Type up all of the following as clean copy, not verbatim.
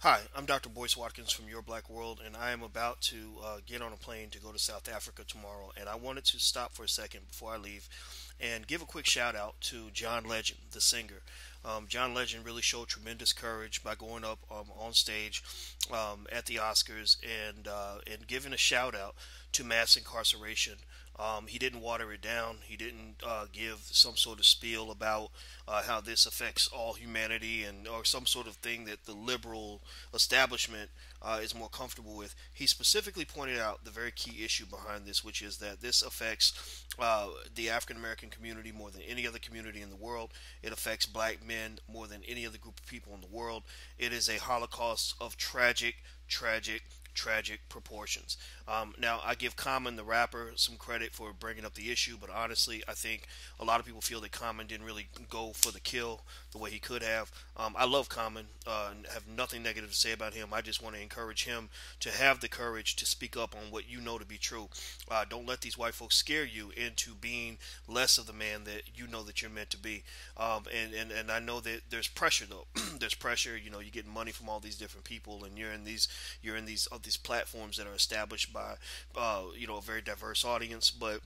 Hi, I'm Dr. Boyce Watkins from Your Black World, and I am about to get on a plane to go to South Africa tomorrow. And I wanted to stop for a second before I leave and give a quick shout out to John Legend, the singer. John Legend really showed tremendous courage by going up on stage at the Oscars and giving a shout out to mass incarceration. He didn't water it down. He didn't give some sort of spiel about how this affects all humanity and or some sort of thing that the liberal establishment is more comfortable with. He specifically pointed out the very key issue behind this, which is that this affects the African American community more than any other community in the world. It affects black men more than any other group of people in the world. It is a holocaust of tragic proportions. Now, I give Common, the rapper, some credit for bringing up the issue, but honestly, I think a lot of people feel that Common didn't really go for the kill the way he could have. I love Common and have nothing negative to say about him. I just want to encourage him to have the courage to speak up on what you know to be true. Don't let these white folks scare you into being less of the man that you know that you're meant to be. And I know that there's pressure though. There's pressure. You know, you're getting money from all these different people, and you're in these platforms that are established by a very diverse audience. But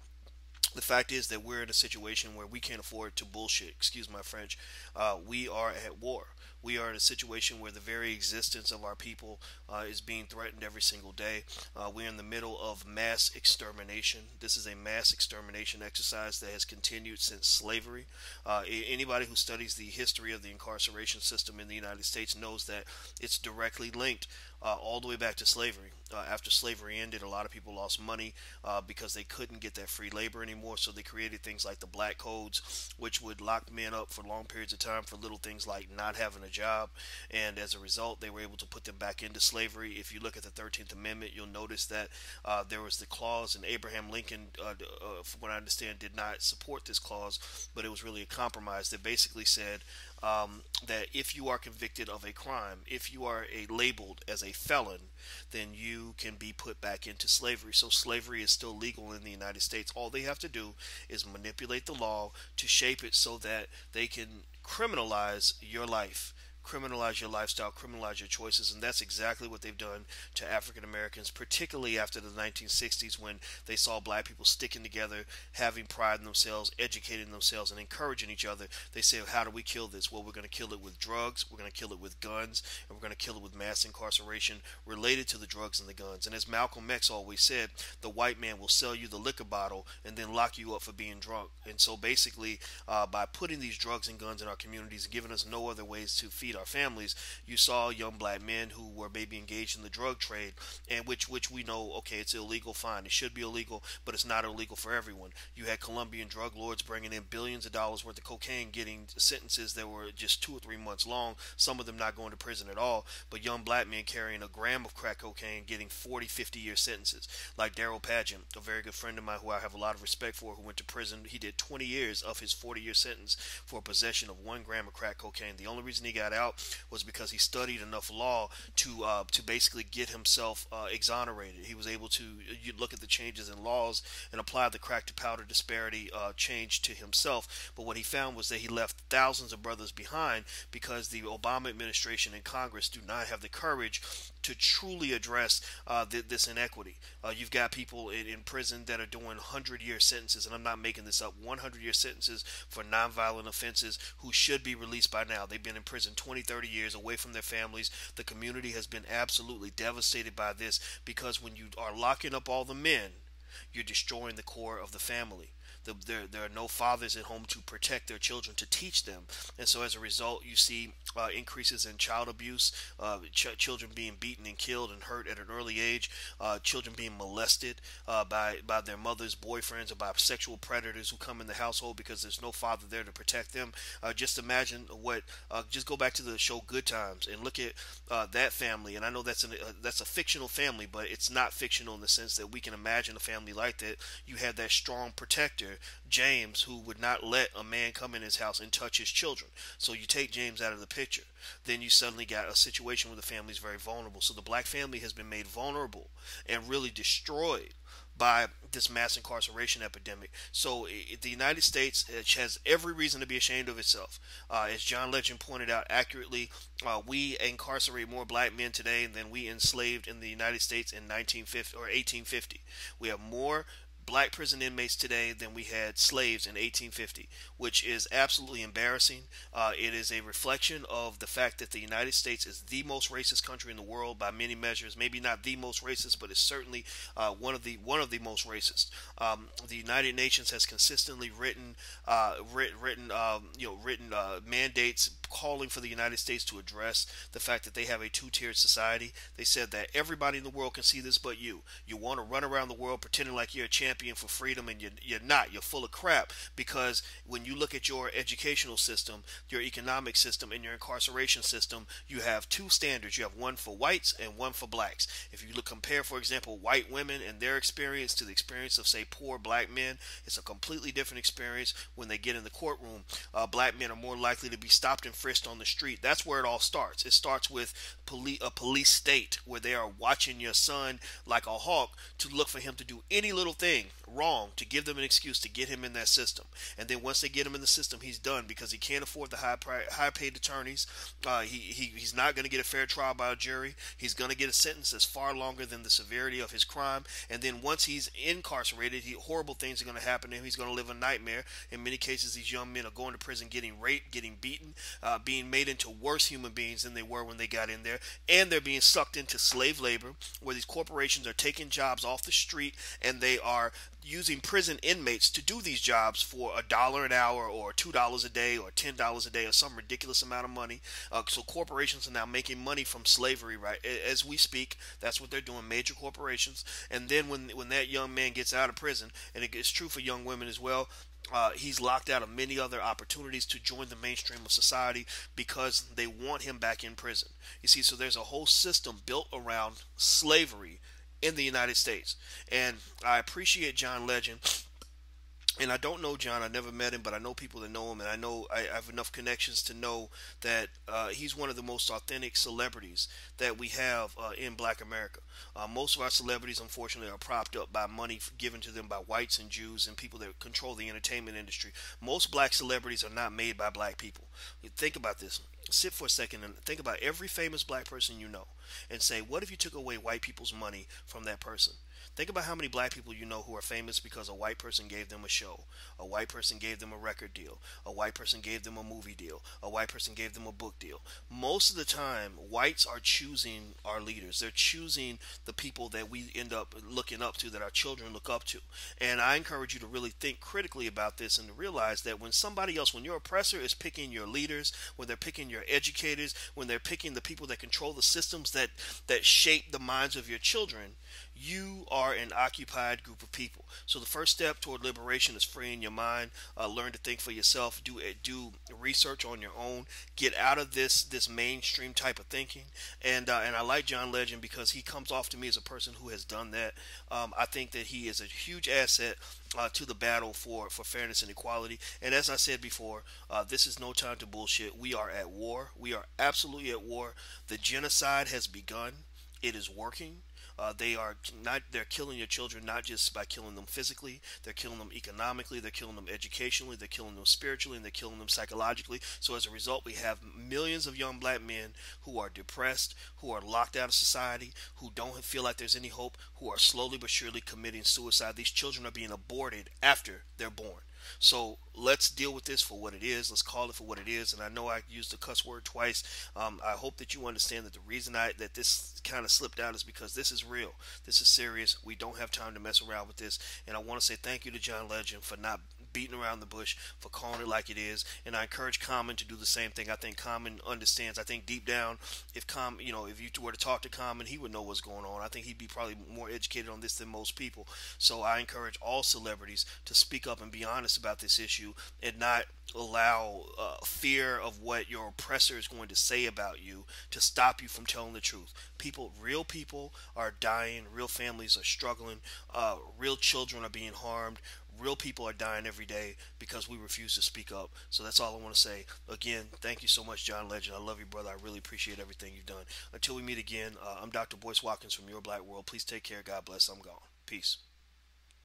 the fact is that we're in a situation where we can't afford to bullshit. Excuse my French. We are at war. We are in a situation where the very existence of our people is being threatened every single day. We're in the middle of mass extermination. This is a mass extermination exercise that has continued since slavery. Anybody who studies the history of the incarceration system in the United States knows that it's directly linked all the way back to slavery. After slavery ended, a lot of people lost money because they couldn't get that free labor anymore. So they created things like the black codes, which would lock men up for long periods of time for little things like not having a job. And as a result, they were able to put them back into slavery. If you look at the 13th Amendment, you'll notice that there was the clause, and Abraham Lincoln, from what I understand, did not support this clause, but it was really a compromise that basically said that if you are convicted of a crime, if you are labeled as a felon, then you can be put back into slavery. So slavery is still legal in the United States. All they have to do is manipulate the law to shape it so that they can criminalize your life, criminalize your lifestyle, criminalize your choices, and that's exactly what they've done to African Americans, particularly after the 1960s when they saw black people sticking together, having pride in themselves, educating themselves, and encouraging each other. They said, how do we kill this? Well, we're going to kill it with drugs, we're going to kill it with guns, and we're going to kill it with mass incarceration related to the drugs and the guns. And as Malcolm X always said, the white man will sell you the liquor bottle and then lock you up for being drunk. And so basically, by putting these drugs and guns in our communities and giving us no other ways to feed our families, you saw young black men who were maybe engaged in the drug trade, and which we know, okay, it's illegal, fine, it should be illegal, but it's not illegal for everyone. You had Colombian drug lords bringing in billions of dollars worth of cocaine, getting sentences that were just 2 or 3 months long, some of them not going to prison at all, but young black men carrying a gram of crack cocaine getting 40, 50-year sentences. Like Daryl Pageant, a very good friend of mine who I have a lot of respect for, who went to prison. He did 20 years of his 40-year sentence for possession of 1 gram of crack cocaine. The only reason he got out was because he studied enough law to basically get himself exonerated. He was able to you look at the changes in laws and apply the crack to powder disparity change to himself. But what he found was that he left thousands of brothers behind because the Obama administration and Congress do not have the courage to truly address this inequity. You've got people in prison that are doing 100-year sentences, and I'm not making this up, 100-year sentences for nonviolent offenses who should be released by now. They've been in prison 20, 30 years away from their families. The community has been absolutely devastated by this because when you are locking up all the men, you're destroying the core of the family. There are no fathers at home to protect their children, to teach them. And so as a result, you see increases in child abuse, children being beaten and killed and hurt at an early age, children being molested by their mothers, boyfriends, or by sexual predators who come in the household because there's no father there to protect them. Just imagine just go back to the show Good Times and look at that family. And I know that's a fictional family, but it's not fictional in the sense that we can imagine a family like that. You had that strong protector, James, who would not let a man come in his house and touch his children. So you take James out of the picture, then you suddenly got a situation where the family is very vulnerable. So the black family has been made vulnerable and really destroyed by this mass incarceration epidemic. So the United States has every reason to be ashamed of itself. As John Legend pointed out accurately, we incarcerate more black men today than we enslaved in the United States in 1950 or 1850. We have more black prison inmates today than we had slaves in 1850, which is absolutely embarrassing. It is a reflection of the fact that the United States is the most racist country in the world by many measures. Maybe not the most racist, but it's certainly one of the most racist. The United Nations has consistently written mandates calling for the United States to address the fact that they have a two-tiered society. They said that everybody in the world can see this but you. You want to run around the world pretending like you're a champion for freedom, and you're not. You're full of crap, because when you look at your educational system, your economic system, and your incarceration system, you have two standards. You have one for whites and one for blacks. If you compare, for example, white women and their experience to the experience of, say, poor black men, it's a completely different experience when they get in the courtroom. Black men are more likely to be stopped and frisked on the street. That's where it all starts. It starts with a police state where they are watching your son like a hawk to look for him to do any little thing wrong, to give them an excuse to get him in that system. And then once they get him in the system, he's done, because he can't afford the high paid attorneys. He's not going to get a fair trial by a jury. He's going to get a sentence that's far longer than the severity of his crime. And then once he's incarcerated, horrible things are going to happen to him. He's going to live a nightmare. In many cases, these young men are going to prison, getting raped, getting beaten, being made into worse human beings than they were when they got in there. And they're being sucked into slave labor, where these corporations are taking jobs off the street, and they are using prison inmates to do these jobs for $1 an hour or $2 a day or $10 a day or some ridiculous amount of money. So corporations are now making money from slavery, right? As we speak, that's what they're doing, major corporations. And then when that young man gets out of prison, and it's true for young women as well, he's locked out of many other opportunities to join the mainstream of society, because they want him back in prison. You see, so there's a whole system built around slavery in the United States. And I appreciate John Legend. And I don't know John. I never met him, but I know people that know him, and I know I have enough connections to know that he's one of the most authentic celebrities that we have in Black America. Most of our celebrities, unfortunately, are propped up by money given to them by whites and Jews and people that control the entertainment industry. Most black celebrities are not made by black people. Think about this. Sit for a second and think about every famous black person you know, and say, what if you took away white people's money from that person? Think about how many black people you know who are famous because a white person gave them a show, a white person gave them a record deal, a white person gave them a movie deal, a white person gave them a book deal. Most of the time, whites are choosing our leaders. They're choosing the people that we end up looking up to, that our children look up to. And I encourage you to really think critically about this, and to realize that when somebody else, when your oppressor is picking your leaders, when they're picking your educators, when they're picking the people that control the systems that shape the minds of your children, you are an occupied group of people. So the first step toward liberation is freeing your mind. Learn to think for yourself. Do research on your own. Get out of this mainstream type of thinking. And I like John Legend because he comes off to me as a person who has done that. I think that he is a huge asset to the battle for fairness and equality. And as I said before, this is no time to bullshit. We are at war. We are absolutely at war. The genocide has begun. It is working. They're killing your children not just by killing them physically, they're killing them economically, they're killing them educationally, they're killing them spiritually, and they're killing them psychologically. So as a result, we have millions of young black men who are depressed, who are locked out of society, who don't feel like there's any hope, who are slowly but surely committing suicide. These children are being aborted after they're born. So let's deal with this for what it is. Let's call it for what it is. And I know I used the cuss word twice. I hope that you understand that the reason that this kind of slipped out is because this is real. This is serious. We don't have time to mess around with this. And I want to say thank you to John Legend for not beating around the bush, for calling it like it is. And I encourage Common to do the same thing. I think Common understands. I think deep down, if you were to talk to Common, he would know what's going on. I think he'd be probably more educated on this than most people. So I encourage all celebrities to speak up and be honest about this issue, and not allow fear of what your oppressor is going to say about you to stop you from telling the truth. Real people are dying. Real families are struggling. Real children are being harmed. Real people are dying every day because we refuse to speak up. So that's all I want to say. Again, thank you so much, John Legend. I love you, brother. I really appreciate everything you've done. Until we meet again, I'm Dr. Boyce Watkins from Your Black World. Please take care. God bless. I'm gone. Peace.